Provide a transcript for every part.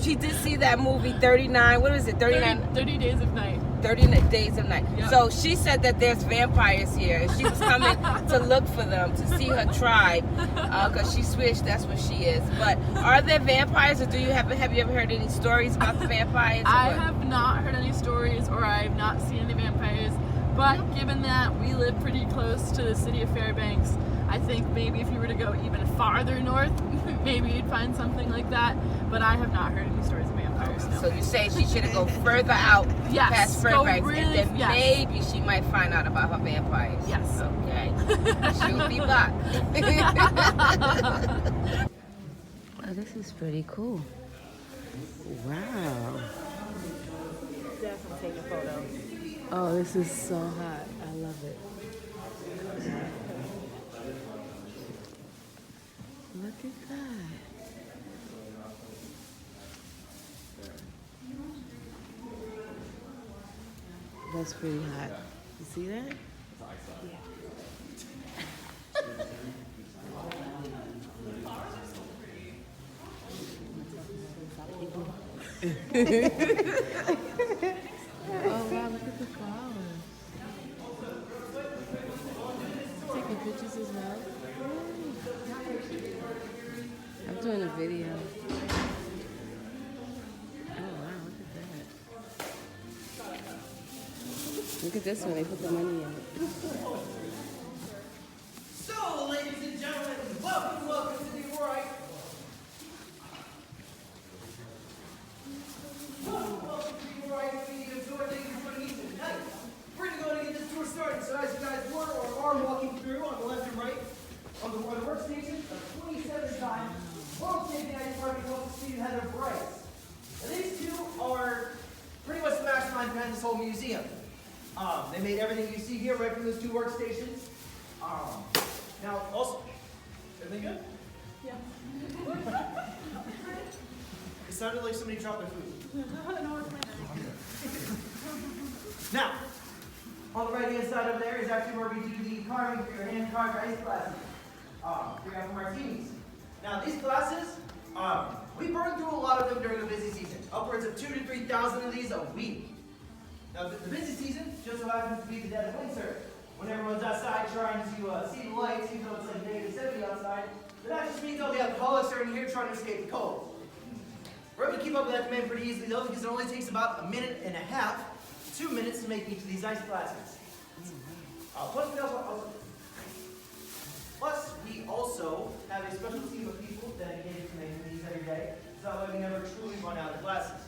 she did see that movie 39. What is it? 39. 30 Days of Night. 30 Days of Night. Yep. So she said that there's vampires here, and she was coming to look for them to see her tribe, because she switched. That's what she is. But are there vampires, or have you ever heard any stories about the vampires? I have not heard any stories, or I have not seen any vampires. But given that we live pretty close to the city of Fairbanks, I think maybe if you were to go even farther north, maybe you'd find something like that. But I have not heard any stories of vampires. No. So you say she should go further out Yes, past go Fairbanks, really- and then yes. maybe she might find out about her vampires. Yes. Okay. She'll be back. Oh, this is pretty cool. Wow. Definitely take a photo. Oh, this is so hot. I love it. Look at that. That's pretty hot. You see that? Oh wow, look at the flowers. Taking pictures as well. I'm doing a video. Oh wow, look at that. Look at this one, they put the money in it. So, ladies and gentlemen, welcome to Detroit. Welcome to Detroit. We need a tour. Thank you for joining me tonight. We're going to go and get this tour started. So, as you guys were or are walking through on the left and right, on the workstation, a 27-time World Champion Ice Park and Walk Steve Heather Bryce. And these two are pretty much the mastermind behind this whole museum. They made everything you see here right from those two workstations. Now, also, everything good? Yeah. It sounded like somebody dropped their food. Now, on the right-hand side over there is actually where we do the carving for your hand-carved ice glasses. We have martinis. Now, these glasses, we burn through a lot of them during the busy season. Upwards of 2,000 to 3,000 of these a week. Now, the busy season just so happens to be the dead of winter, when everyone's outside trying to see the lights, even though it's like -70 outside. But that just means all the alcoholics are in here trying to escape the cold. We're able to keep up with that demand pretty easily, though, because it only takes about a minute and a half, 2 minutes to make each of these ice glasses. Plus, we also have a special team of people dedicated to making these every day, so that way we never truly run out of glasses.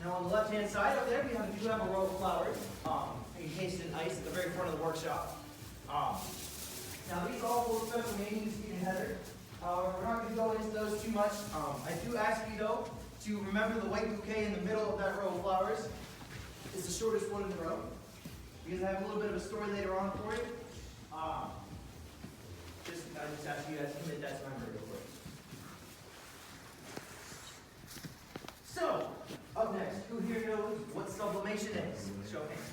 Now on the left-hand side up there, we do have a row of flowers, encased in ice at the very front of the workshop. Now these all full of special meaning to Steve and Heather. We're not going to go into those too much. I do ask you though to remember the white bouquet in the middle of that row of flowers is the shortest one in the row, because I have a little bit of a story later on for you. I just ask you guys to commit that to memory real quick. So, up next, who here knows what sublimation is? Show of hands.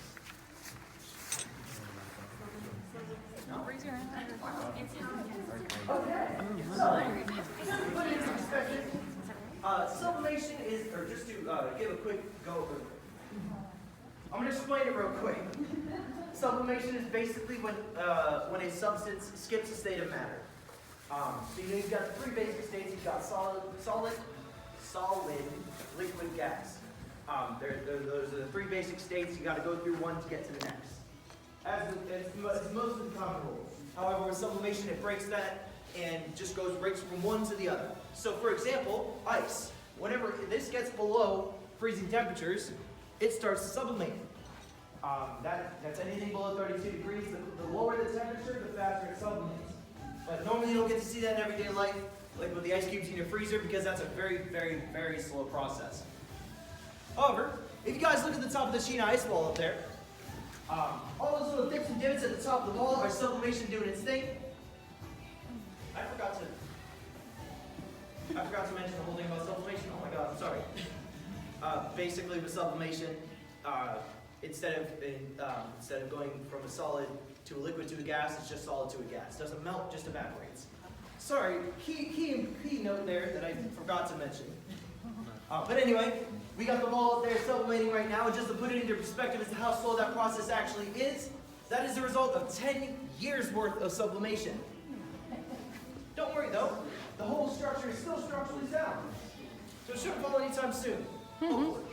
No? Okay. So, just to put it into perspective, sublimation is, or just to give a quick go over. I'm going to explain it real quick. Sublimation is basically when a substance skips a state of matter. So you've got three basic states. You've got solid, liquid, gas. Those are the three basic states. You got to go through one to get to the next. As most of the common rule. However, with sublimation, it breaks that and just breaks from one to the other. So, for example, ice. Whenever this gets below freezing temperatures, it starts to sublimate. That's anything below 32 degrees. The lower the temperature, the faster it sublimates. But normally you don't get to see that in everyday life, like with the ice cubes in your freezer, because that's a very, very, very slow process. However, if you guys look at the top of the sheet of ice wall up there, all those little dips and divots at the top of the wall are sublimation doing its thing. I forgot to mention the whole thing about sublimation. Oh my god, I'm sorry. Basically with sublimation, instead of going from a solid to a liquid to a gas, it's just solid to a gas. It doesn't melt, just evaporates. sorry, key note there that I forgot to mention. But anyway, we got the wall up there sublimating right now, and just to put it into perspective as to how slow that process actually is, that is the result of 10 years worth of sublimation. Don't worry though, the whole structure is still structurally sound, so it shouldn't fall anytime soon. Hopefully.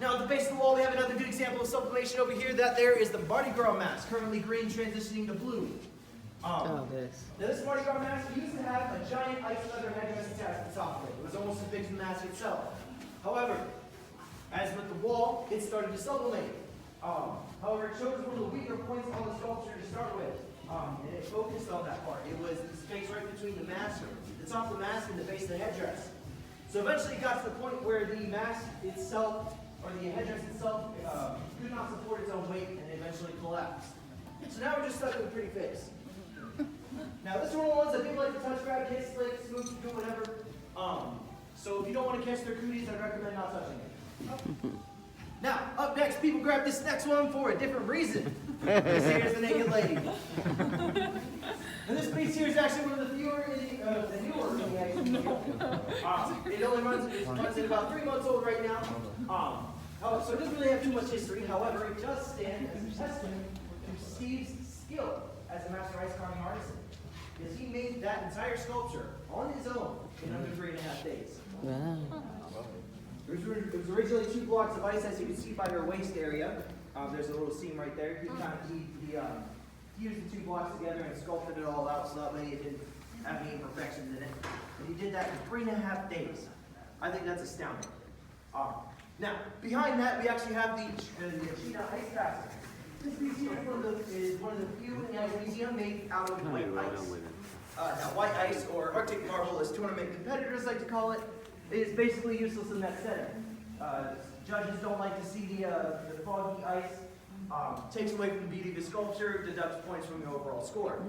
Now at the base of the wall we have another good example of sublimation over here. That there is the Mardi Gras mask, currently green transitioning to blue. Now this Mardi Gras mask used to have a giant ice leather headdress attached to the top of it. It was almost as big as the mask itself. However, as with the wall, it started to sublimate. However, it chose one of the weaker points on the sculpture to start with. And it focused on that part. It was the space right between the mask, the top of the mask, and the base of the headdress. So eventually it got to the point where the mask itself, or the headdress itself, could not support its own weight and eventually collapsed. So now we're just stuck with a pretty face. Now this is one of the ones that people like to touch, grab, kiss, lick, smooch, do whatever. So if you don't want to catch their cooties, I recommend not touching it. Now, up next, people grab this next one for a different reason. This here is the naked lady. And this piece here is actually one of the newer it only runs at about 3 months old right now. So it doesn't really have too much history. However, it does stand as a testament to Steve's skill as a master ice carving artisan, because he made that entire sculpture on his own in under 3.5 days. Wow. It was originally 2 blocks of ice, as you can see by her waist area. There's a little seam right there. He used the 2 blocks together and sculpted it all out so that way it didn't have any imperfections in it. And he did that in 3.5 days. I think that's astounding. Now, behind that, we actually have the Cheetah Ice Castle. This piece here is one of the few in the Ice Museum made out of white ice. Now, white ice, or Arctic marble, as tournament competitors like to call it, is basically useless in that setting. Judges don't like to see the foggy ice. Takes away from the beauty of the sculpture, deducts points from the overall score.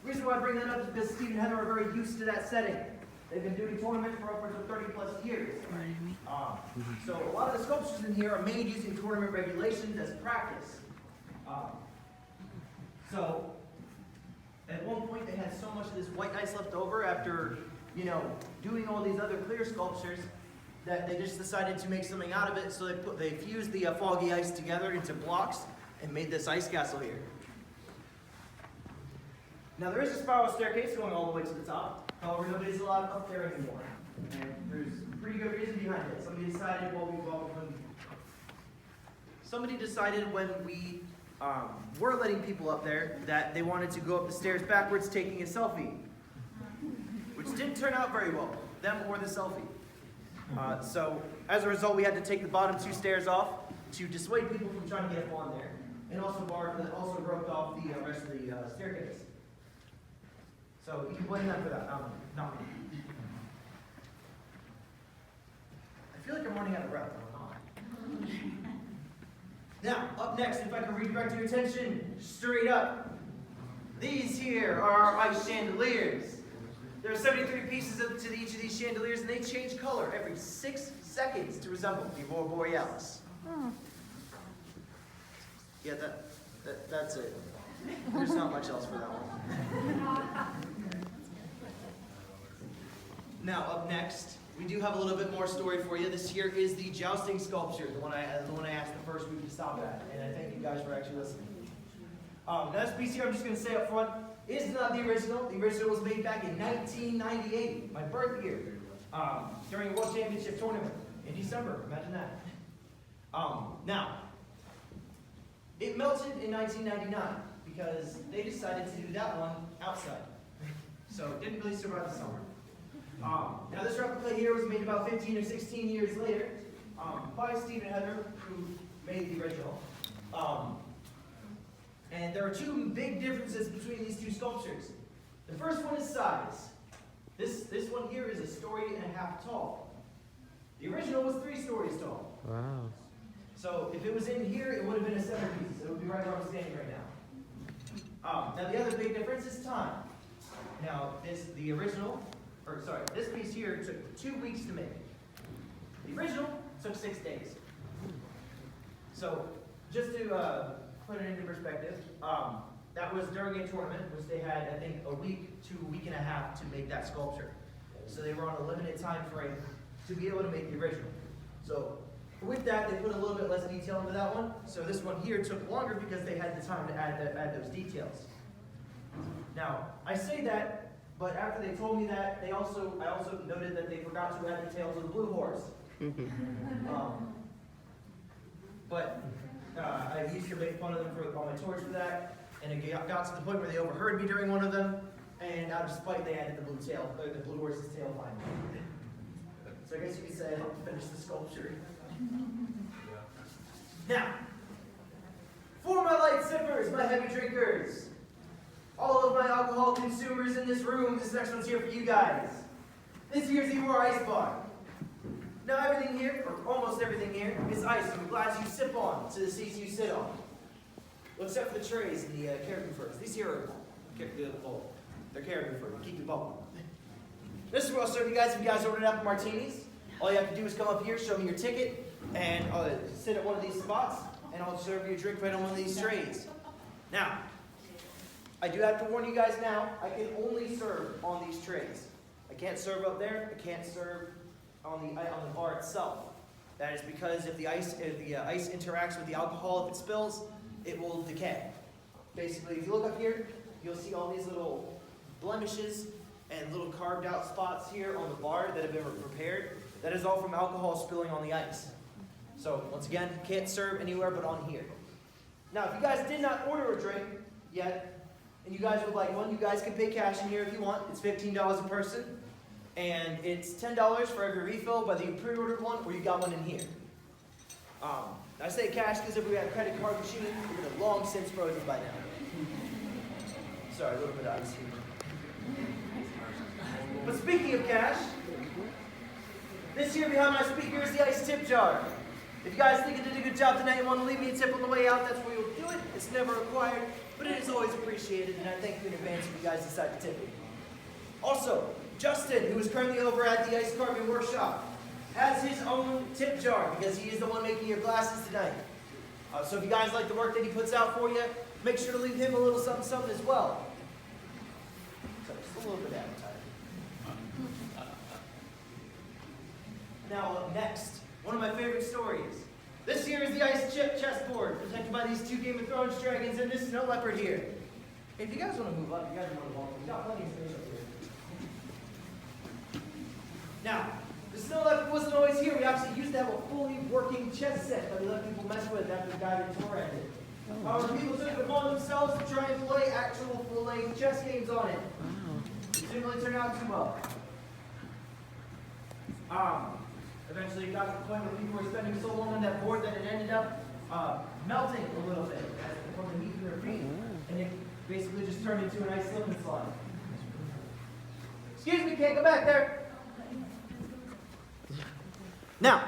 The reason why I bring that up is because Steve and Heather are very used to that setting. They've been doing tournaments for upwards of 30 plus years. So a lot of the sculptures in here are made using tournament regulations as practice. So at one point they had so much of this white ice left over after, doing all these other clear sculptures that they just decided to make something out of it. So they fused the foggy ice together into blocks and made this ice castle here. Now there is a spiral staircase going all the way to the top. However, nobody's allowed up there anymore. And there's a pretty good reason behind it. Somebody decided when we were letting people up there that they wanted to go up the stairs backwards taking a selfie. Which didn't turn out very well, them or the selfie. So as a result, we had to take the bottom 2 stairs off to dissuade people from trying to get up on there. And also roped off the rest of the staircase. So you can blame them for that, not me. I feel like I'm running out of breath. Now, up next, if I can redirect your attention straight up. These here are our ice chandeliers. There are 73 pieces to each of these chandeliers, and they change color every 6 seconds to resemble the Aurora Borealis. Yeah, that's it. There's not much else for that one. Now, up next, we do have a little bit more story for you. This here is the jousting sculpture, the one I asked the first week to stop at, and I thank you guys for actually listening. Now, this piece here, I'm just going to say up front, is not the original. The original was made back in 1998, my birth year, during a World Championship tournament in December. Imagine that. Now, it melted in 1999 because they decided to do that one outside. So it didn't really survive the summer. Now this replica here was made about 15 or 16 years later by Steve and Heather, who made the original. And there are 2 big differences between these 2 sculptures. The first one is size. This one here is 1.5 stories tall. The original was 3 stories tall. Wow. So if it was in here, it would have been a centerpiece. It would be right where I'm standing right now. Now the other big difference is time. Now this piece here took 2 weeks to make. The original took 6 days. So just to put it into perspective, That was during a tournament, which they had, I think, a week to a week and a half to make that sculpture. So they were on a limited time frame to be able to make the original. So with that, they put a little bit less detail into that one. So this one here took longer because they had the time to add those details. Now, I say that, but after they told me that, I also noted that they forgot to add details of the blue horse. I used to make fun of them on my tours for that, and it got to the point where they overheard me during one of them, and out of spite, they added the blue horse's tail finally. So I guess you could say I helped finish the sculpture. Now, for my light sippers, my heavy drinkers, all of my alcohol consumers in this room, this next one's here for you guys. This here's the Aurora Ice Bar. Now everything here, or almost everything here, is ice from the glass you sip on to the seats you sit on. Well, except for the trays and the caribou furs. These here are they're caribou furs. Keep you bubbling. This is what I'll serve you guys if you guys ordered apple martinis. All you have to do is come up here, show me your ticket, and sit at one of these spots, and I'll serve you a drink right on one of these trays. Now, I do have to warn you guys now, I can only serve on these trays. I can't serve up there, I can't serve on the bar itself. That is because if the ice interacts with the alcohol, if it spills, it will decay. Basically, if you look up here, you'll see all these little blemishes and little carved out spots here on the bar that have been prepared. That is all from alcohol spilling on the ice. So, once again, can't serve anywhere but on here. Now, if you guys did not order a drink yet, and you guys would like one, you guys can pay cash in here if you want. It's $15 a person. And it's $10 for every refill, whether you pre-ordered one or you got one in here. I say cash because if we had a credit card machine, we would have long since frozen by now. Sorry, a little bit of ice here. But speaking of cash, this here behind my speaker is the ice tip jar. If you guys think I did a good job tonight and want to leave me a tip on the way out, that's where you'll do it. It's never required, but it is always appreciated, and I thank you in advance if you guys decide to tip me. Also, Justin, who is currently over at the Ice Carving Workshop, has his own tip jar because he is the one making your glasses tonight. So if you guys like the work that he puts out for you, make sure to leave him a little something, something as well. So just a little bit appetite. Now up next, one of my favorite stories. This here is the ice chip chessboard, protected by these two Game of Thrones dragons and this snow leopard here. If you guys want to move up, you guys want to walk. We got plenty of space up here. Now, the snow leopard wasn't always here. We actually used to have a fully working chess set that we let people mess with after the guided tour ended. However, people took it upon themselves to try and play actual full-length chess games on it. It didn't really turn out too well. Eventually it got to the point where people were spending so long on that board that it ended up melting a little bit from the heat in their feet. And it basically just turned into an ice slip and slide. Excuse me, can't go back there. Now,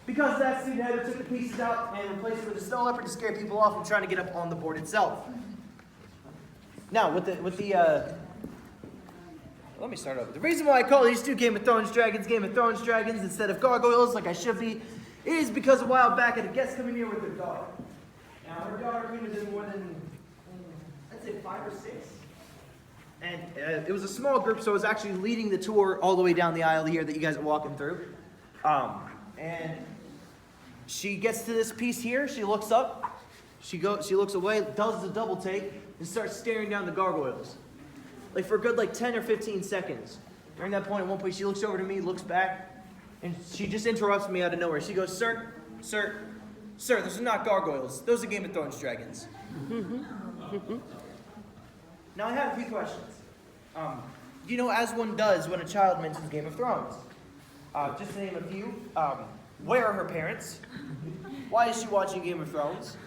because of that, Steve Heather took the pieces out and replaced it with a snow leopard to scare people off from trying to get up on the board itself. Now, let me start over. The reason why I call these two Game of Thrones dragons instead of gargoyles like I should be is because a while back I had a guest coming here with their daughter. Now, her daughter couldn't have been more than, I'd say 5 or 6. And it was a small group, so I was actually leading the tour all the way down the aisle here that you guys are walking through. And she gets to this piece here, she looks up, she looks away, does the double take, and starts staring down the gargoyles. Like for a good 10 or 15 seconds. During that point, at one point, she looks over to me, looks back, and she just interrupts me out of nowhere. She goes, sir, those are not gargoyles. Those are Game of Thrones dragons. Now, I have a few questions. As one does when a child mentions Game of Thrones. Just to name a few. Where are her parents? Why is she watching Game of Thrones?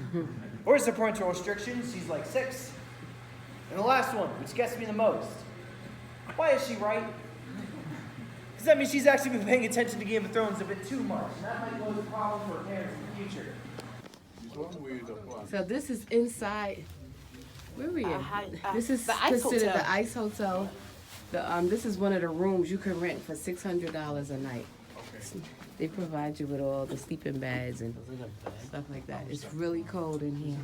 Where's the parental restrictions? She's like 6. And the last one, which gets me the most. Why is she right? Because that means she's actually been paying attention to Game of Thrones a bit too much. And that might pose a problem for her parents in the future. So this is inside. Where are we at? This is the Ice considered Hotel. the Ice Hotel. This is one of the rooms you can rent for $600 a night. They provide you with all the sleeping bags and stuff like that. It's really cold in here.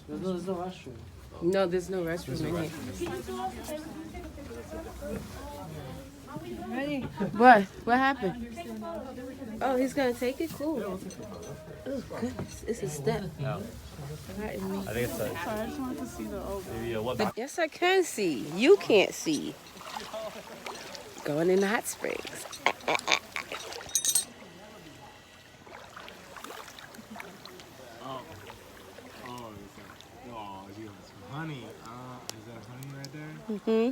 There's no restroom. No, there's no restroom in here. What? What happened? Oh, he's gonna take it? Cool. Oh, goodness. It's a step. No. Right in me. I think it's I just wanted to see the old. maybe what? Yes, I can see. You can't see. Going in the hot springs. Honey, is that honey right there? Mm-hmm.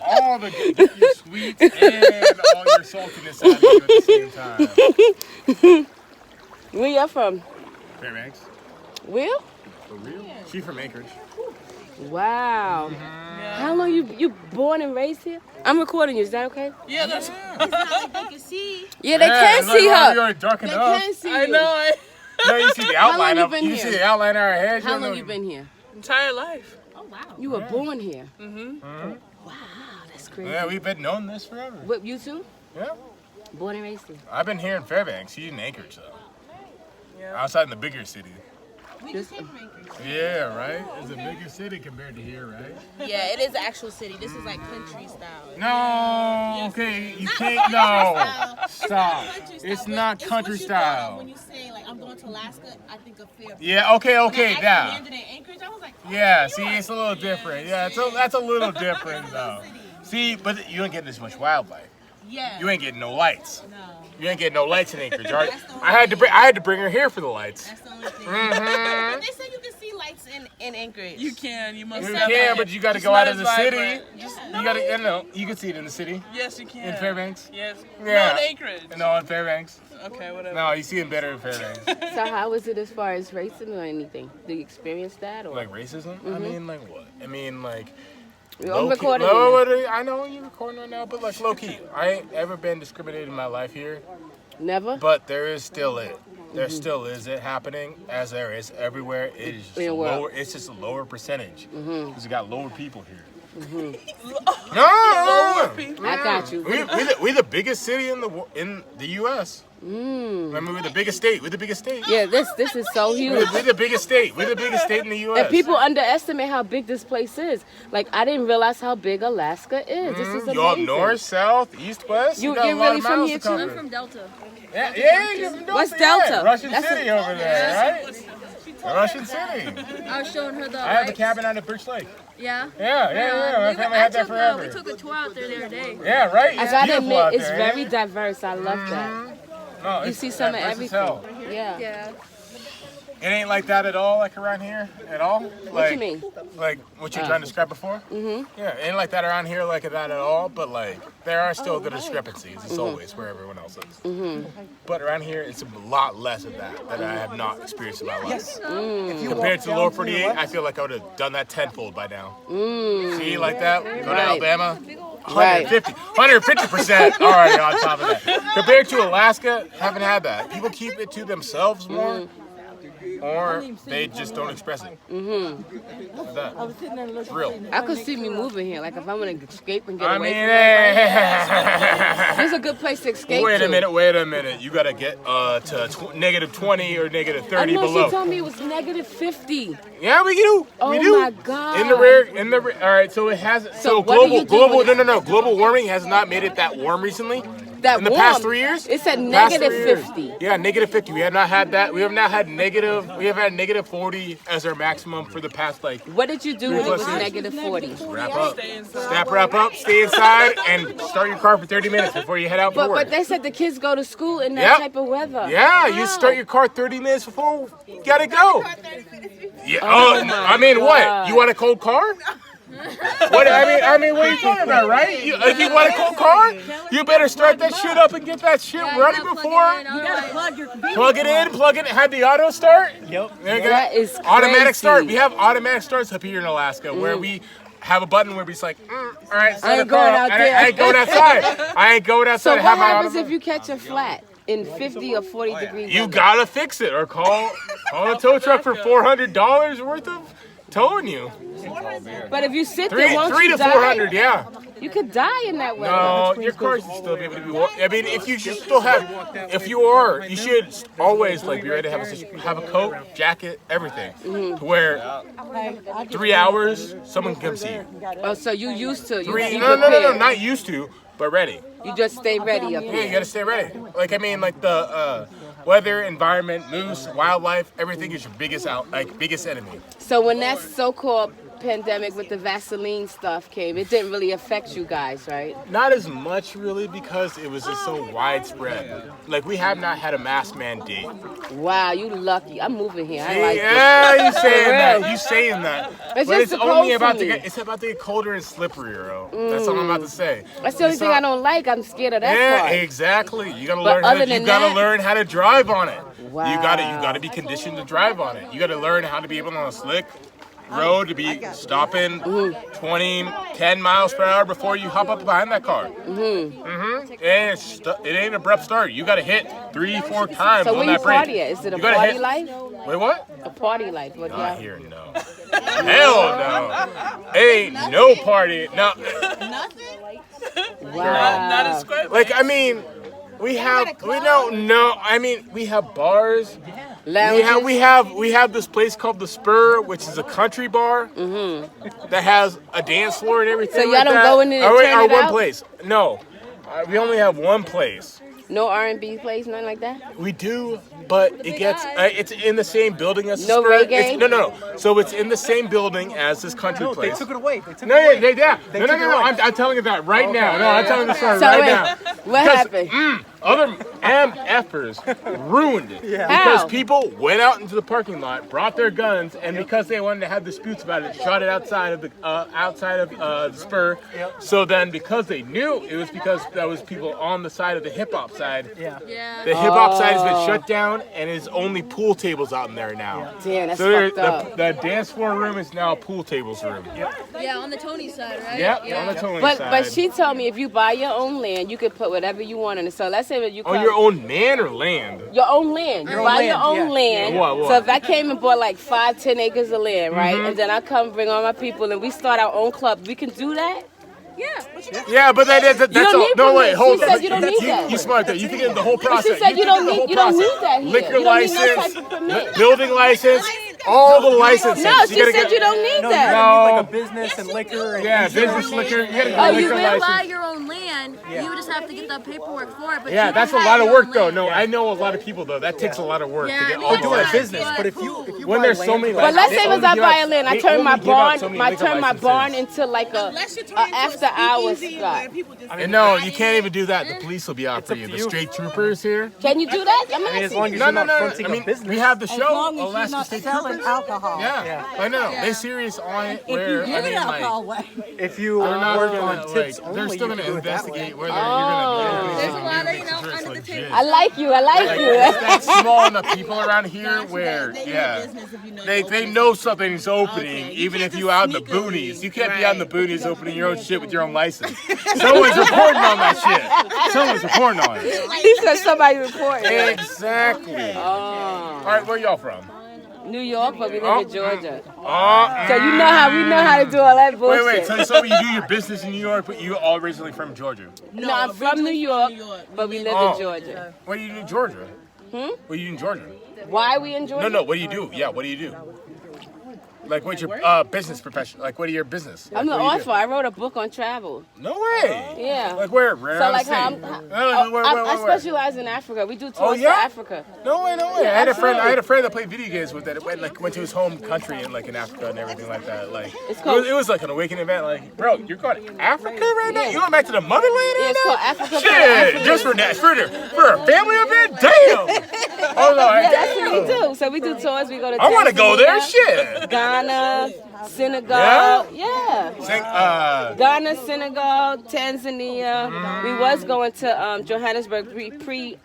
All the goodies. Get your sweets and all your saltiness out of you at the same time. Where you from? Fairbanks. Will? For real? She from Anchorage. Wow. How long you born and raised here? I'm recording you. Is that okay? Yeah, that's. Yeah, they can see it's her. like, you're dark They enough. can see you. I know. No, you see the How outline long of you been you here? see the outline of our heads. How long you been here? Entire life. You were born here. Mm-hmm. Wow, that's crazy. Yeah, we've been knowing this forever. What, you too? Yeah. Born and raised here. I've been here in Fairbanks. She's in Anchorage though. Yeah. Outside in the bigger city. Just- Yeah, right? It's a bigger city compared to here, right? Yeah, it is an actual city. This is like country style. No, okay, you can't, no. Stop. Country style, It's but not it's country what you thought of style. When you say like I'm going to Alaska, I think of Fairbanks. Yeah, okay, When I yeah. landed in Anchorage, I was like, oh, Yeah, New see, York. it's a little different. Yeah, that's a little different though. See, but you ain't getting this much wildlife. Yeah. You ain't getting no lights. No, You ain't getting no lights in Anchorage, right? I had to bring her here for the lights. that's the only thing. Mhm. But they say you can see lights in Anchorage. You can. You must. You have can, it. but you got to Just go not out of as the city. vibrant. You got to, you can see it in the city. Yes, you can. In Fairbanks? Yes. Yeah. No, in Anchorage. No, in Fairbanks. Okay, whatever. No, you see it better in Fairbanks. So how is it as far as racing or anything? Do you experience that or? Like racism? I mean, like what? I mean, like. I'm recording you. I know you're recording right now, but like low key, I ain't ever been discriminated in my life here, Never? but there is still it. There still is it happening, as there is everywhere. It is just In the world. lower. It's just a lower percentage because you got lower people here. Mm-hmm. No, I got you. we the biggest city in the U.S. Mm. Remember, we're the biggest state. We're the biggest state. Yeah, this is so huge. We're the biggest state. We're the biggest state in the U.S. And people underestimate how big this place is. Like, I didn't realize how big Alaska is. This is amazing. You up north, south, east, west. You- got you're a lot really of from miles here to cover. too? I'm from Delta. Yeah, you're from Delta. What's yeah. Delta? Russian That's City over there, right? Russian City. I was showing her the. I have the cabin out at Birch Lake. Yeah. Yeah. My family had that forever. We took a tour out there the other day. Yeah, right? I It's gotta beautiful admit, out it's there, very ain't it? diverse. I love that. No, You it's see some of diverse as everything. hell. Yeah. Yeah. It ain't like that at all, like around here, at all. What you mean? Like what you're trying to describe before? Mm-hmm. Yeah, it ain't like that around here, like that at all. But like, there are still the discrepancies. It's always where everyone else is. Mm-hmm. But around here, it's a lot less of that I have not experienced in my life. Yes. Mm. If you Compared walk to down lower your 48, left- I feel like I would have done that tenfold by now. Mm. See, like that? Go to Right. Alabama. Right. 150% already on top of that. Compared to Alaska, haven't had that. People keep it to themselves more, or they just don't express it. Mm-hmm. That. It's real. I could see me moving here. Like, if I want to escape and get I away mean, from everybody. This hey. is a good place to escape Wait to. a minute. You gotta get to negative 20 or negative 30 I know below. she told me it was negative 50. Yeah, we do. Oh we do. my God. In the all right, so it has, so what do you global, do with- no, global warming has not made it that warm recently. That In the warm, past 3 years? It said Past negative 3 years. 50. Yeah, negative 50. We have not had that. We have had negative 40 as our maximum for the past, like, What did you do when it was 3+ years. negative 40? wrap up. Stay inside. Wrap up, stay inside, and start your car for 30 minutes before you head out for But work. they said the kids go to school in that Yep. type of weather. Yeah, you start your car 30 minutes before you gotta go. Yeah. Oh, I mean, God. what? You want a cold car? What I mean, what are you talking about, right? If you want a cold car, you better start that shit up and get that shit ready before. You gotta plug your Plug it in, have the auto start. Yep. That is Automatic crazy. start. We have automatic starts up here in Alaska where we have a button where we just like, all right, start I ain't the car going up. out And there. I ain't going outside. I ain't going outside. So to what have my happens automatic. if you catch a flat in 50 or 40 degree You weather? gotta fix it or call a tow truck for $400 worth of towing you. But if you sit Three there, won't to you die? 400, yeah. You could die in that weather. No, your car should still be able to be warm. I mean, if you should still have, you should always like be ready to have a coat, jacket, everything. To where 3 hours, someone can come see you. Oh, so you used to. You No, prepared. not used to, but ready. You just stay ready up Yeah, here. you gotta stay ready. Like I mean, like the weather, environment, moose, wildlife, everything is your biggest enemy. So when that so-called pandemic with the Vaseline stuff came, it didn't really affect you guys, right? Not as much really because it was just so widespread. Like we have not had a mask mandate. Wow, you lucky. I'm moving here. I like this. Yeah, you saying For that. real. You saying that. It's But just it's only supposed about to to be. get. It's about to get colder and slipperier, bro. That's all I'm about to say. That's the only thing I don't like. I'm scared of that Yeah, part. exactly. You gotta But learn. How other to, you than gotta that- learn how to drive on it. Wow. You gotta be conditioned to drive on it. You gotta learn how to be able on a slick road to be stopping 10 miles per hour before you hop up behind that car. And it ain't abrupt start. You gotta hit 3-4 times So on where you that brake. party at? Is it a You gotta party hit- life? Wait, what? A party life? What? Not Yeah. here, no. Hell no. Ain't no party. No. Wow. Like I mean, we don't know. I mean, we have bars. Lounges? We have this place called the Spur, which is a country bar that has a dance floor and everything. So y'all like don't that. go in there and Or turn it one out? place. No, we only have one place. No R&B place, nothing like that? We do, but it gets it's in the same building as the No Spur. reggae? No. So it's in the same building as this country No, they place. took it away. They took No, it away. yeah. They No. took it away. I'm telling you that right now. No, I'm telling the story So right wait, now. what Because, happened? Other MFers ruined it. Yeah. Because How? people went out into the parking lot, brought their guns, and because they wanted to have disputes about it, shot it outside of the Spur. Yep. So then, because they knew it was because that was people on the side of the hip hop side, Yeah. Yeah. the hip hop side has been shut down, and it's only pool tables out in there now. Damn, that's So fucked up. the dance floor room is now a pool tables room. Yeah, on the Tony side, right? Yep, Yeah. on the Tony But side. she told me if you buy your own land, you can put whatever you want in it. So let's say that you On come, your own man or land? your own land. You Your own buy land, your own yeah. land. What? So if I came and bought like 5-10 acres of land, right, Mm-hmm. and then I come bring all my people and we start our own club, we can do that. Yeah. Yeah, but that's don't all. need No, wait, permits. hold She on. said you don't need that. You smart that. You can get the whole But process. she said you can don't get the whole need that process. here. Liquor You don't need no license, type of permit. building license, all the licenses. No, she gotta said get- you don't need No, that. you No. need like a business and liquor. And Yeah, insurance. business liquor. You gotta get Oh, a you liquor will You buy license. your own land. Yeah. You just have to get the paperwork for it. But Yeah, you that's a can lot have of your work own though. land. No, I know a lot of people though. That takes a lot of work Yeah, to I get mean, all We're doing that. a business, But but if cool. you When buy there's so land many for But like- let's They say only was I give buy out- a land, I they turn my only give out barn, so many I liquor turn my licenses. barn into like a after hours spot. And no, you can't even do that. The police will be out for up you. to The you. straight troopers here. Can you do that? I mean, as long as No, you're no, not no. fronting I a mean, business. we have the As show, long as you're Alaska not State selling Troopers. alcohol. Yeah, Yeah. I know. Yeah. They serious on it. If you Where give I mean, alcohol like, away, If you they're not work gonna, on tips like, only, they're still you gonna can do it that way. investigate whether you're gonna be There's a lot of, make you know, sure it's under the table. legit. I like you. I like Like, you. it's that small enough people around here where, yeah, they know something's opening, even if you out in the boonies. You can't be out in the boonies opening your own shit with your own license. Someone's reporting on that shit. Someone's reporting on it. He said somebody reported. Exactly. All right, where y'all from? New York, but we live in Georgia. Oh, So you know how we know how to do all that bullshit. wait. So you do your business in New York, but you all originally from Georgia. No, I'm from New York, but we live Oh. in Georgia. What do you do in Georgia? What do you do in Georgia? Why are we in Georgia? No. What do you do? Yeah, what do you do? Like, what's your business profession? Like, what are your business? I'm the What do you do? author. I wrote a book on travel. No way. Yeah. Like where? So like how I specialize in Africa. We do tours yeah? to Africa. No way. Yeah, I had a friend. absolutely. I had a friend that played video games with that. Went to his home country and like in Africa and everything like that. Like It's called- it was like an awakening event. Like, bro, you're going to Africa right now? Yeah. You going back to the motherland Yeah, right it's now? called Africa for Shit, Africans. just for that, for a family event? Damn. Oh no, Yeah, that's what we do. So we do tours. We go to I want to go there. Tanzania, Shit. Ghana, Senegal. Yeah. Sing, Ghana, Senegal, Tanzania. We was going to Johannesburg pre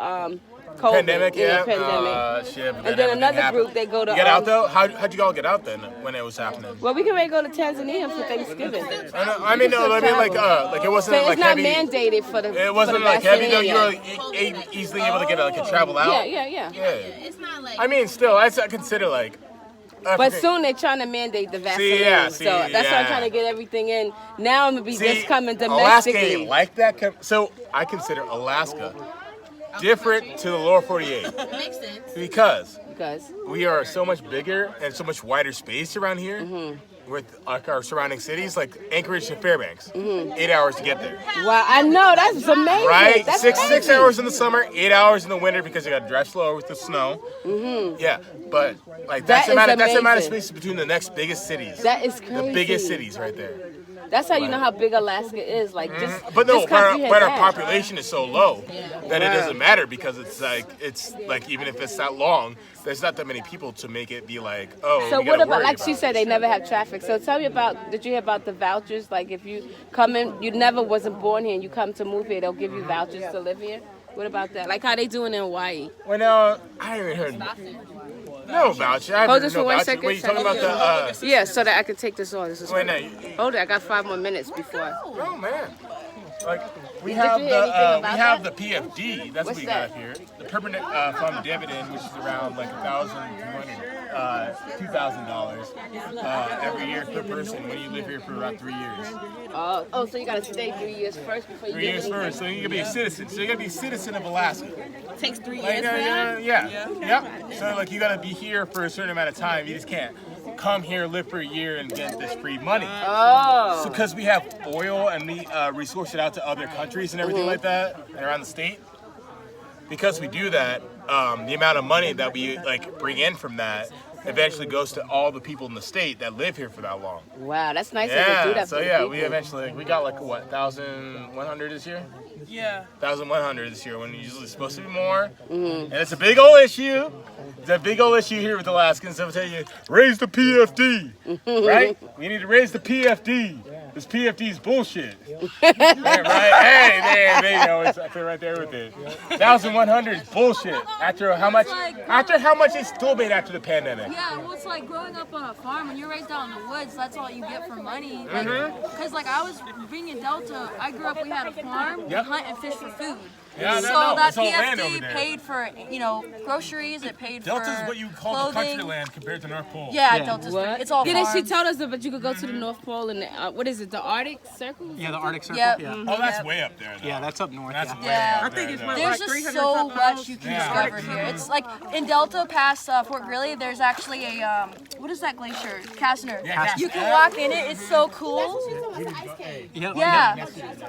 COVID. pandemic, yeah. Pandemic. Shit, but And then everything another happened. group, they go to. You get out though? How'd you all get out then when it was happening? Well, we can maybe go to Tanzania for Thanksgiving. I mean, no, I mean like it So wasn't it's like not heavy. mandated for the. It wasn't for the like heavy though. You vaccination. were easily able to get like a travel out. Yeah. Yeah. I mean, still, I consider like But soon they're trying to mandate the Vaseline. See, so that's why I'm yeah. trying to get everything in. Now I'm going to be just coming Alaska domestically. ain't like that. So I consider Alaska different to the lower 48 Makes sense. because Because we are so much bigger and so much wider space around here Mm-hmm. with like our surrounding cities, like Anchorage and Fairbanks. 8 hours to get there. wow, I know that's amazing. Right? That's Six amazing. hours in the summer, 8 hours in the winter because you got to drive slower with the snow. Yeah, but like that's That the is amount of amazing. space between the next biggest cities. That is crazy. The biggest cities right there. That's how you know how big Alaska is. Like just. But no, just but our comprehend that. population is so low that it doesn't matter because it's like even if it's that long, there's not that many people to make it be like, oh. So we what gotta about, worry like she about said, they never have traffic. So tell me about, did you hear about the vouchers? Like if you come in, you never wasn't born here and you come to move here, they'll give you vouchers to live here? What about that? Like how they doing in Hawaii? Well, no, I haven't heard no voucher. I Hold haven't this no for 1 voucher. second. Wait, you talking about the? Yeah, so that I can take this on. This is Wait, no. hold it, I got 5 more minutes before. Oh man. Like we Did have you hear anything about the PFD. That's What's what we that? got here. The permanent fund dividend, which is around like $2,000 every year per person when you live here for about 3 years. Oh, so you gotta stay 3 years first before you 3 get years anything? first, so you can be a citizen. So you gotta be a citizen of Alaska. It takes 3 Like, years. yeah. So like you gotta be here for a certain amount of time. You just can't come here, live for a year, and get this free money. Oh. So because we have oil and we resource it out to other countries and everything like that around the state, because we do that, the amount of money that we like bring in from that eventually goes to all the people in the state that live here for that long. Wow, that's nice that they do Yeah. that So for the yeah, people. we eventually we got like what 1,100 this year. Yeah. 1,100 this year when usually supposed to be more. And it's a big old issue. It's a big old issue here with Alaskans. I'm telling you, raise the PFD, right? We need to raise the PFD. This PFD is bullshit. Right? Hey, there you go. It's right there with it. 1,100 is bullshit. After how much? After how much it still made after the pandemic? Yeah, well, it's like growing up on a farm. When you're raised out in the woods, that's all you get for money. Because, like, I was being in Delta, I grew up, we had a farm, we Yep. hunt and fish for food. Yeah, So no, that it's all land over PFD there. paid for, groceries, it paid Delta's for what you call the country clothing. land compared to North Pole. Yeah, Delta's What? it's all Yeah, farms. she told us that, but you could go to the North Pole and what is it, the Arctic Circle? Yeah, the Arctic Circle. Yep. Yeah. Oh, that's way up there. Though. Yeah, that's up north. That's yeah. way Yeah. up I think there, it's though. what, There's like just 300 so something much miles? you can Yeah. discover here. It's like in Delta past Fort Greely, there's actually a what is that glacier? Kastner. Yeah, You can walk in it. It's so cool. Yeah,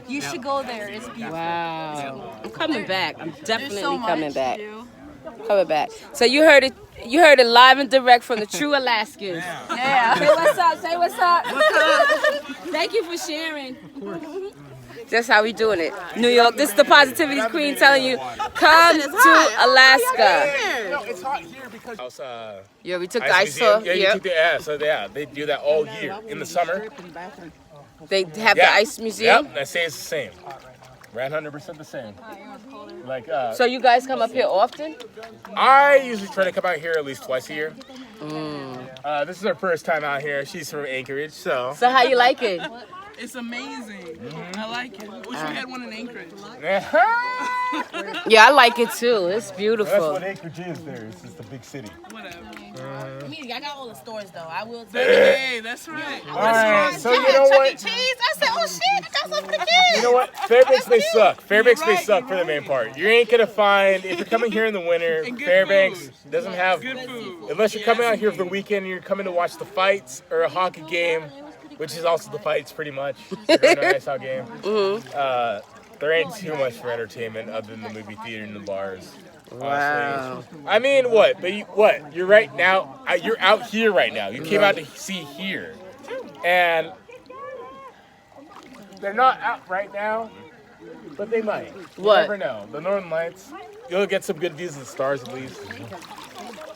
you should go there. It's beautiful. Wow. I'm coming back. I'm There's definitely so much coming to back. do. Coming back. So you heard it live and direct from the true Alaskans. Yeah. Say what's up. Say what's up. Thank you for sharing. That's how we doing it. New York, this is the Positivity Queen telling you, come to Alaska. No, it's hot here because Yeah, we took the ice ice tour. museum. Yeah, you Yep. took they do that all year in the summer. They have the ice museum. Yep, I say it's the same. Ran 100% the same. Like So you guys come up here often? I usually try to come out here at least twice a year. This is our first time out here. She's from Anchorage, so. So how you like it? It's amazing. I like it. Wish we had one in Anchorage. Yeah, I like it too. It's That's beautiful. what Anchorage is there. It's just a big city. Whatever. I got all the stores though. I will Hey, that's right. All right, so you know what? Cheese. I said, oh shit, I got something for the kids. You know what? Fairbanks may suck. Fairbanks may suck for the main part. You ain't gonna find, if you're coming here in the winter, And good Fairbanks food. doesn't have, Good food. unless you're coming out here for the weekend and you're coming to watch the fights or a hockey game, which is also the fights pretty much. It's a nice hockey game. There ain't too much for entertainment other than the movie theater and the bars. Wow. I mean, what? But what? You're right now. You're out here right now. You came out to see here, and they're not out right now, but they might. What? You never know. The Northern Lights. You'll get some good views of the stars at least.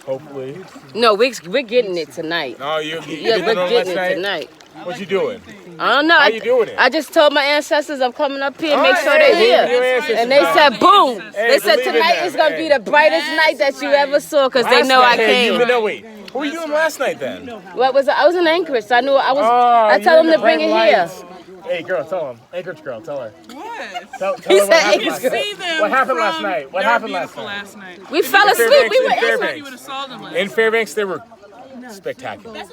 Hopefully. No, we're getting it tonight. No, you Yeah, get the we're Northern getting Lights it tonight. What you doing? I don't know. How you doing it? I just told my ancestors I'm coming up here and make All sure right, they're hey, here. your ancestors And they are- said, boom. Hey, They said believe in tonight them, is going to hey. be the brightest night that you ever saw because they know I Hey, came. no, wait. What were you doing last night then? What was I was in Anchorage. So I knew I was. Oh, I you're told in them the to bring it bright here. lights. Hey, girl, tell him. Anchorage girl, tell her. What? Tell He her said what happened Anchorage last girl. night. See them What happened from, last night? What they were happened last beautiful night? last night. We fell asleep. Fairbanks, We were in in Fairbanks. You would have saw them last In Fairbanks, they were spectacular.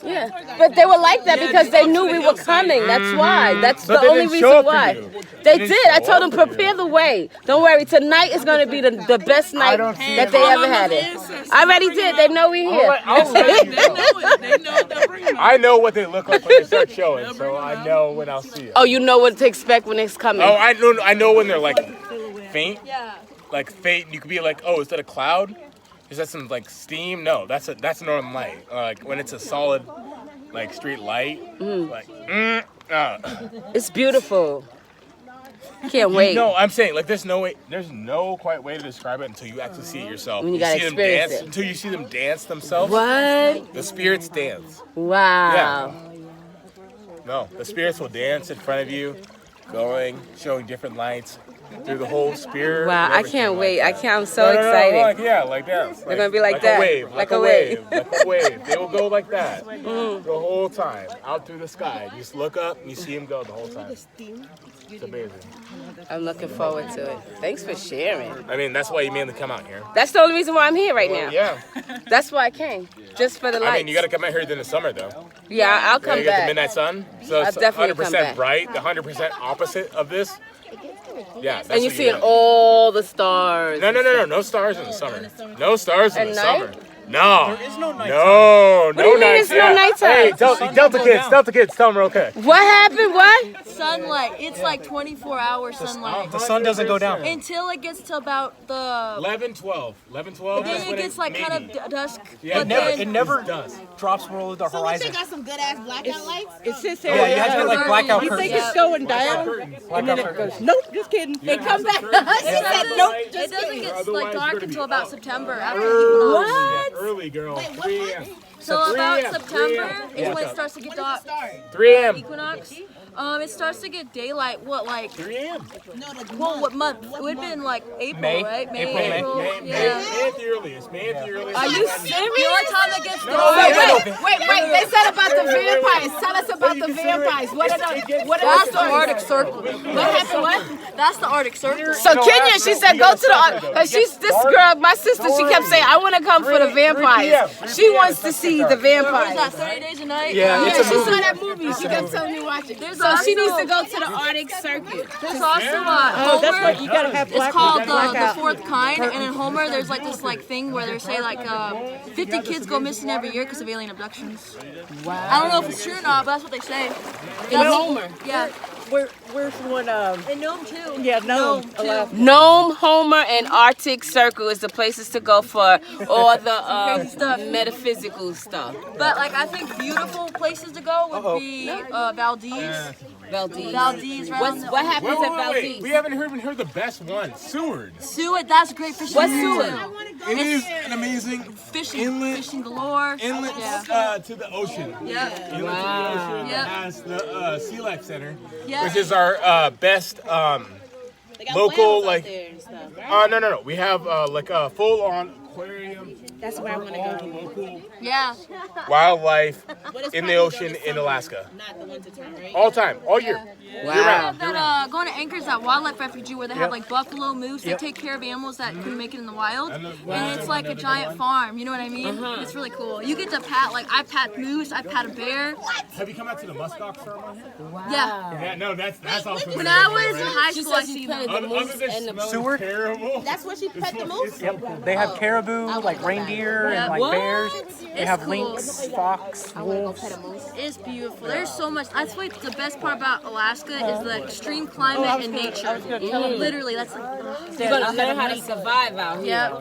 Yeah, but they were like that because they knew we were coming. That's why. That's But the they only didn't show reason up for why. you. They They didn't did. I show told up them for you. prepare the way. Don't worry. Tonight is going to be the best night don't see that it. they ever had it. I already did. They know we here. I'll let you They know. know it. They know they're bringing them. I know what they look like when they start showing, so I know when I'll see it. Oh, you know what to expect when it's coming. Oh, I know when they're like faint. Yeah. Like faint, you could be like, oh, is that a cloud? Is that some like steam? No, that's a northern light. Like when it's a solid, like street light. Like, It's beautiful. Can't wait. No, I'm saying like there's no quite way to describe it until you actually see it yourself. When you gotta see them experience dance it. until you see them dance themselves. What? The spirits dance. Wow. No, the spirits will dance in front of you, showing different lights through the whole spirit. Wow, and I everything can't like wait. that. I'm so No, excited. like that. They're gonna be like that. A wave, Like a wave. like a wave. They will go like that the whole time, out through the sky. You just look up and you see them go the whole time. It's amazing. I'm looking forward to it. Thanks for sharing. I mean, that's why you mainly come out here. That's the only reason why I'm here right now. Yeah. That's why I came. Just for the lights. I mean, you got to come out here in the summer, though. Yeah, I'll Yeah, come you get the back. midnight sun, so I'll it's definitely 100% come back. bright, the 100% opposite of this. Yeah, that's And you what seeing get. all the stars. No stars in the summer. No stars in At the night? summer. No. There is no nighttime. No, do you mean nights. there's no nighttime? Hey, sun Delta don't go down. kids, tell them we're okay. What happened? What? Sunlight. It's like 24-hour sunlight. The sun doesn't go down. Until it gets to about the. 11, 12. Then is it when gets like kind maybe. of dusk. Yeah, but It never does. drops below the horizon. got some good ass blackout lights. It sits Yeah, there. you have to get like blackout You think curtains. it's going down? Blackout And then it curtains. goes, nope, just kidding. It comes back. It doesn't, nope, it doesn't get Otherwise, like you're dark gonna be until about up. September. After the equinox. Early, girl. 3 a.m. So 3 about a.m., 3 September a.m. is when it starts to get dark. 3 a.m. Equinox. It starts to get daylight. What like? 3 a.m. Well, what month? It would have been like April, May? right? April, May. May Yeah. at the earliest. May at the earliest. Are you serious? The only time it gets Wait, dark. wait. They said about the vampires. Tell us about the vampires. What are That's the Arctic Circle. What happened? What? That's the Arctic Circle. So Kenya, she said go to the because she's this girl, my sister. She kept saying I want to come for the vampires. She wants to see the What is that? vampires. 30 Days a Night. Yeah, Yeah, she saw that movie. She kept telling me to watch it. There's So she needs also- to go to the Arctic Circuit. There's also Oh, that's Homer. what you gotta have It's called the blackout. fourth kind, and in Homer, there's like this like thing where they say like 50 kids go missing every year because of alien abductions. Wow. I don't know if it's true or not, but that's what they say. That's, Homer. Yeah. Where's one? And Nome too. Yeah, no. too. Nome, Homer, and Arctic Circle is the places to go for all the Crazy stuff. metaphysical stuff. But like I think beautiful places to go would be Valdez. Valdez. Valdez, right? on the- What happens at Valdez? We haven't even heard the best one. Seward. Seward, that's great fishing. What's too. Seward? It is an amazing Fishing, fishing galore. inlet Yeah. to the ocean. Yeah. Inlet to the ocean Yep. that has the Sea Life Center, Yeah. which is our best local like. No. We have like a full-on aquarium. That's where I want to all go. the local Yeah. wildlife in the ocean in Alaska. Not the winter time, right? All time, all year. We Wow. have that going to Anchorage, that wildlife refuge where they have like buffalo, moose. They take care of animals that couldn't make it in the wild, and it's like a giant farm. You know what I mean? It's really cool. You get to pat I pat moose, I pat a bear. Have you come out to the muskox ceremony? Yeah. Yeah, no, that's also. When I was in high school, I said she seen petted them. the Other moose than and the smelling Seward? terrible. That's where she pet the moose? Yep. They have caribou, like reindeer, and like What? bears. They It's have cool. lynx, fox, wolves. It's beautiful. There's so much. That's what the best part about Alaska is the extreme climate and nature. Literally, that's like. You're gonna learn how to survive out here. Yeah.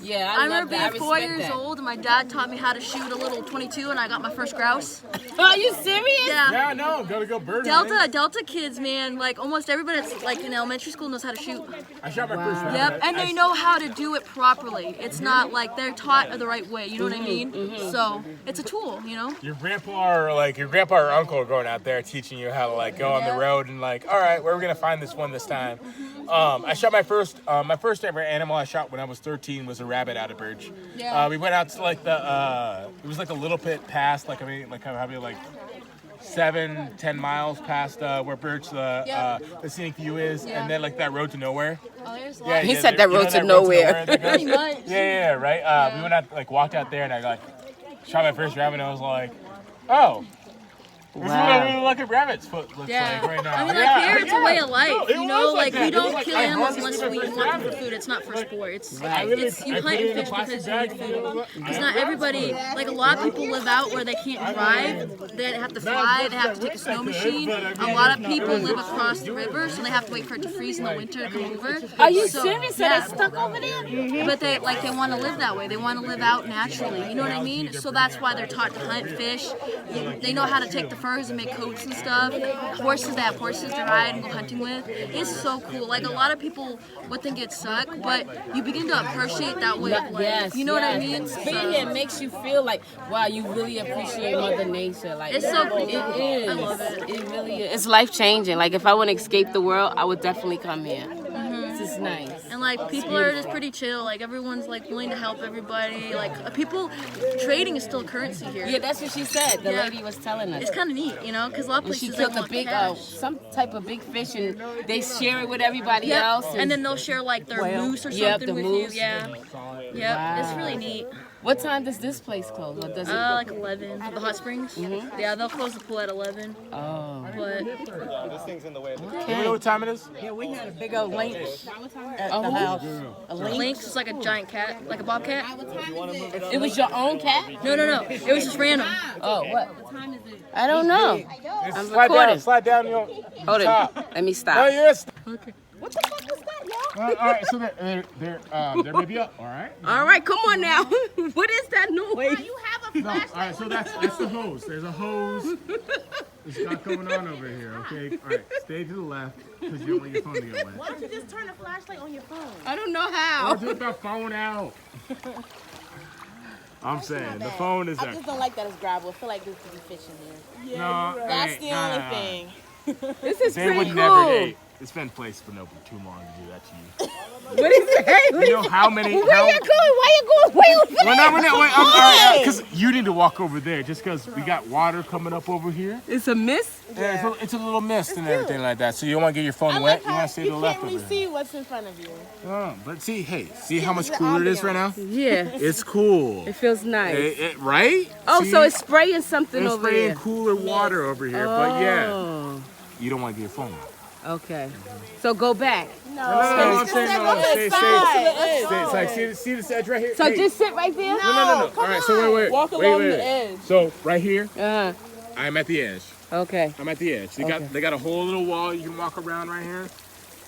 Yeah, I I, remember love that. being 4 I respect years that. old, and my dad taught me how to shoot a little .22, and I got my first grouse. Are you serious? Yeah. Yeah, no, gotta go bird hunting. Delta kids, man, like almost everybody that's like in elementary school knows how to shoot. I shot my first round. Yep, and they know how to do it properly. It's not like they're taught the right way. You know what I mean? So it's a tool, you know. Your grandpa or uncle are going out there teaching you how to like go on the road and like, all right, where are we gonna find this one this time? I shot my first ever animal I shot when I was 13 was a rabbit out of Birch. Yeah. We went out to like it was like a little bit past probably like 7-10 miles past where Birch the scenic view is, and then like that road to nowhere. Oh, there's a Yeah, He yeah, said there- that you know road to nowhere. that goes- Pretty much. Yeah, right. We went out, walked out there, and I like shot my first rabbit and I was like, oh. This is what a really lucky rabbit's foot looks like right now. I mean, like here, it's a way of life. You know, like we don't kill animals unless we want them for food. It's not for sport. It's you hunt and fish because you need food. Because not everybody, like a lot of people live out where they can't drive. They have to fly. They have to take a snow machine. A lot of people live across the river, so they have to wait for it to freeze in the winter to come over. Are you serious? So they're stuck over there? But they want to live that way. They want to live out naturally. You know what I mean? So that's why they're taught to hunt, fish. They know how to take the furs and make coats and stuff. Horses, they have horses to ride and go hunting with. It's so cool. Like a lot of people would think it sucks, but you begin to appreciate that way of life. Yes, you know what I mean? Being here makes you feel like, wow, you really appreciate Mother Nature. Like It's so cool. It is. I love it. It really is. It's life changing. Like if I want to escape the world, I would definitely come here. This is nice. And like people are just pretty chill. Like everyone's like willing to help everybody. Like people, trading is still currency here. Yeah, that's what she said. The Yeah. lady was telling us. It's kind of neat, you know, because a lot of And she places took they a want big, cash. some type of big fish, and they share it with everybody Yep. else. And then they'll share like their moose or Yep, something the with moose. you. Yeah. Yep. It's really neat. What time does this place close? Or does it? Like 11. The hot springs. Yeah, they'll close the pool at 11. Oh. But You know what time it is? Yeah, we had a big old lynx at Oh, the house. a lynx is like a giant cat, like a bobcat. It was your own cat? No. It was just random. Oh, what? I don't know. I'm Slide down, recording. slide down your Hold top. it. Let me No, stop. yes. What the fuck was that, y'all? All right, so they're maybe up. All right. All right, come on now. What is that noise? You have a No, all right, so that's the hose. There's a hose. There's got going on over here. Okay. All right, stay to the left because you don't want your phone to get wet. Why don't you just turn the flashlight on your phone? I don't know Or how. do it by phone out. I'm saying the phone is I there. just don't like that it's gravel. I feel like there could be fish in here. No, That's hey, the nah, only nah. thing. This is They pretty would cool. never date. It's been placed for too long to do that to you. What is that? You know how many? Where you going? Why you going way over there? Well, no, we're not. Wait, all right, because you need to walk over there, just because we got water coming up over here. It's a miss? Yeah, it's a little mist and everything like that. So you don't want to get your phone wet. You want to stay to the left over here. see what's in front of you. Oh, but see, hey, see how much cooler it is right now? Yeah. It's cool. It feels nice. Right? Oh, See? so it's spraying something It's over spraying there. cooler water over here. But yeah, Oh, you don't want to get your phone wet. okay. So go back. No, I'm saying no. Stay. It's like see this edge right here. So Hey. just sit right there? No. All right, so wait. Walk along the edge. So right here, Uh-huh. I'm at the edge. Okay. I'm at the edge. They got a whole little wall you can walk around right here.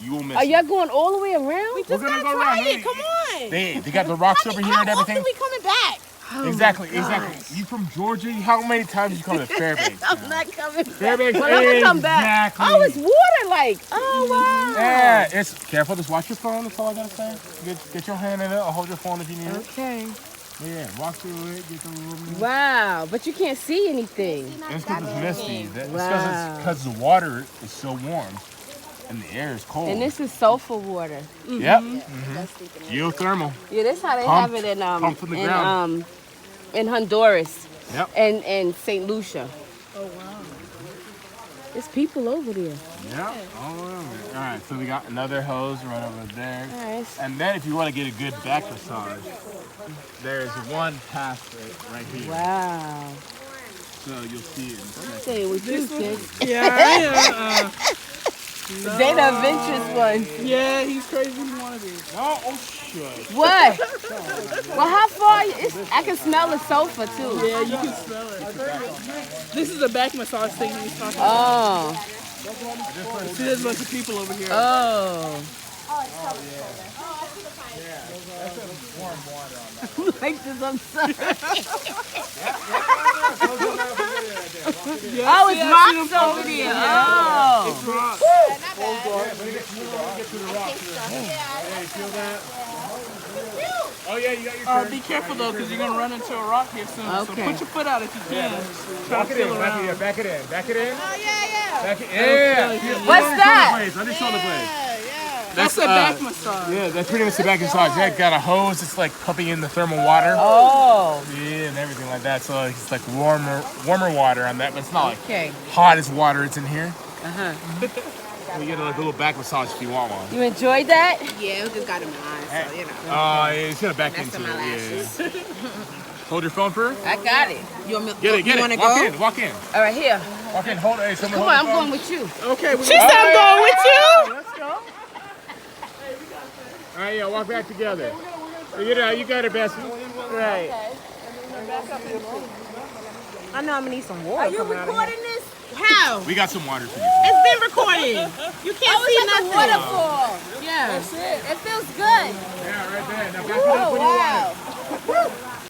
You will miss Are it. y'all going all the way around? We're gonna go around. Hey, Come on. They got the rocks over here and everything. we coming back? Exactly. You from Georgia? How many times you come to Fairbanks? I'm not coming back. Fairbanks, Well, I'm gonna come back. exactly. Oh, it's water like. Oh, wow. Yeah, it's careful. Just watch your phone. That's all I gotta say. Get your hand in it. I'll hold your phone if you need it. Okay. Yeah, walk through it. Get the little. Wow, but you can't see anything. It's because it's misty. It's Wow. because the water is so warm and the air is cold. And this is sulfur water. Yep. Geothermal. Yeah, that's how they Pumped- have it in pumped from the ground. in Honduras Yep. and St. Lucia. Oh wow. There's people over there. Yep. All right. So we got another hose right over there. Nice. And then if you want to get a good back massage, there's one path right here. Wow. So you'll see it in a second. Say with you, kid. Yeah, They the adventurous ones. yeah, he's crazy. He wanted it. No, oh shit. What? Well, how far? I can smell the sulfur too. Yeah, you can smell it. This is a back massage thing he's talking about. Oh. See, there's a bunch of people over here. Oh. Like this, I'm sorry. Oh, it's rocks over there. Oh. Oh yeah, you got your Be careful though, because you're gonna run into a rock here soon. So Okay. put your foot out if you can. Try Back to it feel in, around. back it in. Oh, yeah. Back it, yeah. What's that? Under shoulder blades. That's a back massage. Yeah, that's pretty much the back massage. They got a hose. It's like pumping in the thermal water. Oh. Yeah, and everything like that. So it's like warmer water on that, but it's not like Okay. hot as water. It's in here. Uh-huh. You get like a little back massage if you want one. You enjoyed that? Yeah, it just got in my eyes, so, you know. Oh, yeah, it's gonna back That's into in my it. lashes. Yeah. Hold your phone for her. I got it. You want me? Get it, get you it. wanna Walk go? in, walk in. All right, here. Walk in, hold it. Hey, someone Come hold on, the I'm phone. going with you. Okay, She said I'm going with you. Let's go. All right, yeah, walk back together. You got it, Bessie. Right. I know I'm gonna need some water. Are you recording this? How? We got some water for you. It's been recorded. You can't see nothing. Waterfall. Yeah. It feels good. Yeah, right there. Now back it up.